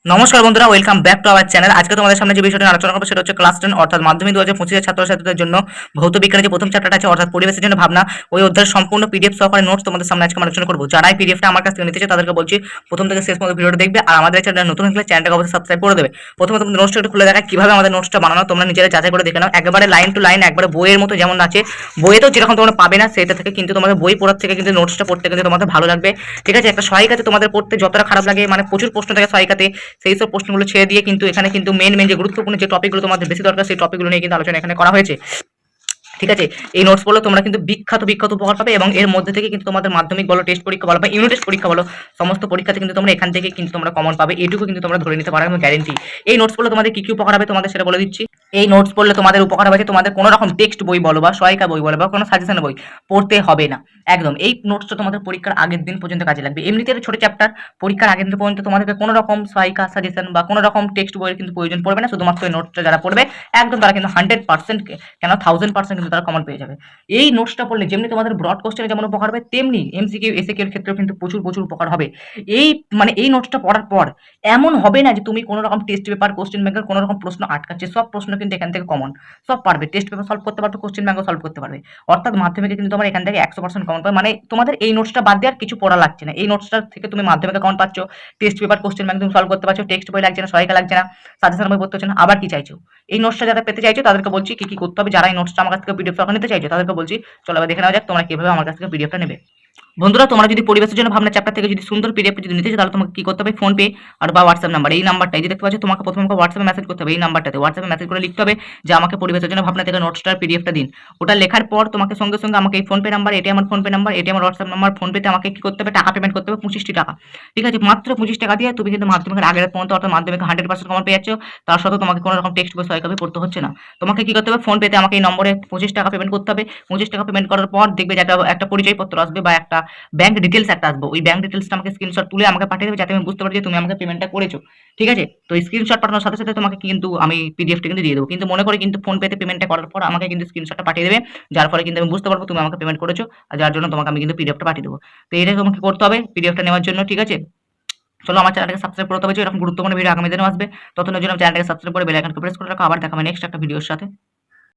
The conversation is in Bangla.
নমস্কার বন্ধুরা, welcome back to our channel. আজকে তোমাদের সামনে যে বিষয়টা নিয়ে আলোচনা করবো সেটা হচ্ছে ক্লাস 10 অর্থাৎ মাধ্যমিক 2025 এর ছাত্রছাত্রীদের জন্য ভৌত বিজ্ঞানের যে প্রথম চ্যাপ্টারটা আছে অর্থাৎ পরিবেশের জন্য ভাবনা, ওই অধ্যায়ের সম্পূর্ণ পিডিএফ সহকারে নোটস তোমাদের সামনে আজকে আলোচনা করবো। যারা এই পিডিএফটা আমার কাছ থেকে নিতে চায় তাদেরকে বলছি প্রথম থেকে শেষ পর্যন্ত ভিডিওটা দেখবে, আর আমাদের চ্যানেল নতুন হলে চ্যানেলটাকে অবশ্যই সাবস্ক্রাইব করে দেবে। প্রথমে তোমাদের নোটসটা একটু খুলে দেখা কিভাবে আমাদের নোটসটা বানানো তোমরা নিজেরা যাচাই করে দেখে নাও। একবারে লাইন টু লাইন, একবারে বইয়ের মতো যেমন আছে, বইয়ে তো যেরকম তোমরা পাবে না সেটা থেকে, কিন্তু তোমাদের বই পড়ার থেকে কিন্তু নোটসটা পড়তে কিন্তু তোমাদের ভালো লাগবে। ঠিক আছে, একটা সহায়িকাতে তোমাদের পড়তে যতটা খারাপ লাগে, মানে প্রচুর প্রশ্ন থাকে সহায়িকাতে, সেই সব প্রশ্নগুলো ছেড়ে দিয়ে কিন্তু এখানে কিন্তু মেন যে গুরুত্বপূর্ণ যে টপিকগুলো তোমাদের বেশি দরকার সেই টপিকগুলো নিয়ে কিন্তু আলোচনা এখানে করা হয়েছে। ঠিক আছে, এই নোটস পড়লে তোমরা কিন্তু বিখ্যাত উপকার পাবে, এবং এর মধ্যে থেকে কিন্তু তোমাদের মাধ্যমিক বলো, টেস্ট পরীক্ষা বলো বা ইউনিট টেস্ট পরীক্ষা বলো, সমস্ত পরীক্ষাতে কিন্তু তোমরা এখান থেকে কিন্তু তোমরা কমন পাবে, এটুকু কিন্তু তোমরা ধরে নিতে পারো, আমি গ্যারেন্টি। এই নোটস পড়লে তোমাদের কি কি উপকার হবে তোমাদের সেটা বলে দিচ্ছি। এই নোটস পড়লে তোমাদের উপকার হবে যে তোমাদের কোনো রকম টেক্সট বই বলো বা সহায়িকা বই বলো বা কোনো সাজেশন বই পড়তে হবে না একদম। এই নোটসটা তোমাদের পরীক্ষার আগের দিন পর্যন্ত কাজে লাগবে। এমনিতে ছোট চ্যাপ্টার, পরীক্ষার আগের দিন পর্যন্ত তোমাদেরকে কোনো রকম সহায়িকা সাজেশন বা কোনো রকম টেক্সট বইয়ের কিন্তু প্রয়োজন পড়বে না। শুধুমাত্র এই নোটসটা যারা পড়বে একদম তারা কিন্তু 100% কেন 1000% কিন্তু তারা কমন পেয়ে যাবে। এই নোটসটা পড়লে যেমনি তোমাদের ব্রড কোশ্চেনে যেমন উপকার হবে, তেমনি এমসিকিউ এসএকিউ এর ক্ষেত্রেও কিন্তু প্রচুর উপকার হবে। এই এই নোটসটা পড়ার পর এমন হবে না যে তুমি কোনো রকম টেস্ট পেপার কোশ্চেন ব্যাংকের কোনো রকম প্রশ্ন আটকাচ্ছে, সব প্রশ্ন কিন্তু এখান থেকে কমন, সব পারবে। টেস্ট পেপার সলভ করতে পারবে, কোশ্চেন ব্যাংকও সলভ করতে পারবে। অর্থাৎ মাধ্যমিকে কিন্তু তোমার এখান থেকে 100% কমন পাবে। মানে তোমাদের এই নোটসটা বাদ দিয়ে আর কিছু পড়া লাগছে না। এই নোটসটা থেকে তুমি মাধ্যমিকে কমন পাচ্ছ, টেস্ট পেপার কোশ্চেন ব্যাংক তুমি সলভ করতে পারছো, টেক্সট বই লাগছে না, সহায়িকা লাগছে না, সাজেশন বই পড়তে হচ্ছে না। আবার কি চাইছো? এই নোটসটা যারা পেতে চাইছো তাদেরকে বলছি কি কি করতে হবে। যারা এই নোটসটা আমার কাছ থেকে পিডিএফ সহকারে নিতে চাইছো তাদেরকে বলছি চলো এবার দেখে নেওয়া যাক তোমরা কিভাবে আমার কাছ থেকে পিডিএফটা নেবে। বন্ধুরা, তোমরা যদি পরিবেশের জন্য ভাবনা চ্যাপ্টার থেকে যদি সুন্দর পিডিএফ যদি নিতে চাও তাহলে তোমাকে কি করতে হবে, ফোন পে আর বা হোয়াটসঅ্যাপ নাম্বার, এই নাম্বারটা এই যে দেখতে পাচ্ছ, তোমাকে প্রথমে আমাকে হোয়াটসঅ্যাপে মেসেজ করতে হবে। এই নাম্বারটাতে হোয়াটসঅ্যাপে মেসেজ করে লিখতে হবে যে আমাকে পরিবেশের জন্য ভাবনা থেকে নোটসটার পিডিএফটা দিন। ওটা লেখার পর তোমাকে সঙ্গে সঙ্গে আমাকে এই ফোন পে নাম্বার, এটি আমার ফোন পে নাম্বার, এটি আমার হোয়াটসঅ্যাপ নাম্বার, ফোন পেতে আমাকে কি করতে হবে, টাকা পেমেন্ট করতে হবে 25টি টাকা। ঠিক আছে, মাত্র 25 টাকা দিয়ে তুমি কিন্তু মাধ্যমিকের আগের পর্যন্ত অর্থাৎ মাধ্যমিকে 100% কমন পেয়ে যাচ্ছ। তার সাথে তোমাকে কোনো রকম টেক্সট বই সহায়িকা পড়তে হচ্ছে না। তোমাকে কি করতে হবে, ফোন পেতে আমাকে এই নম্বরে 25 টাকা পেমেন্ট করতে হবে। 25 টাকা পেমেন্ট করার পর দেখবে যে একটা পরিচয়পত্র আসবে বা একটা ব্যাংক ডিটেলস একটা আসবে। ওই ব্যাংক ডিটেলসটা আমাকে স্ক্রিনশট তুলে আমাকে পাঠিয়ে দেবে যাতে আমি বুঝতে পারি যে তুমি আমাকে পেমেন্টটা করেছো। ঠিক আছে, তো স্ক্রিনশট পাঠানোর সাথে সাথে তোমাকে কিন্তু আমি পিডিএফটা কিন্তু দিয়ে দেবো। কিন্তু মনে করে কিন্তু ফোন পেতে পেমেন্টটা করার পর আমাকে কিন্তু স্ক্রিনশটটা পাঠিয়ে দেবে, যার ফলে কিন্তু আমি বুঝতে পারবো তুমি আমাকে পেমেন্ট করেছো, আর যার জন্য তোমাকে আমি কিন্তু পিডিএফটা পাঠিয়ে দেবো। তো এটা তোমাকে করতে হবে পিডিএফটা নেওয়ার জন্য। ঠিক আছে, চলো আমার চ্যানেলটাকে সাবস্ক্রাইব করতে হবে, এরকম গুরুত্বপূর্ণ ভিডিও আগামী দিনেও আসবে। ততক্ষণের জন্য চ্যানেলটাকে সাবস্ক্রাইব করে বেল আইকনকে প্রেস করে রাখো। আবার দেখা হবে নেক্সট একটা ভিডিওর সাথে।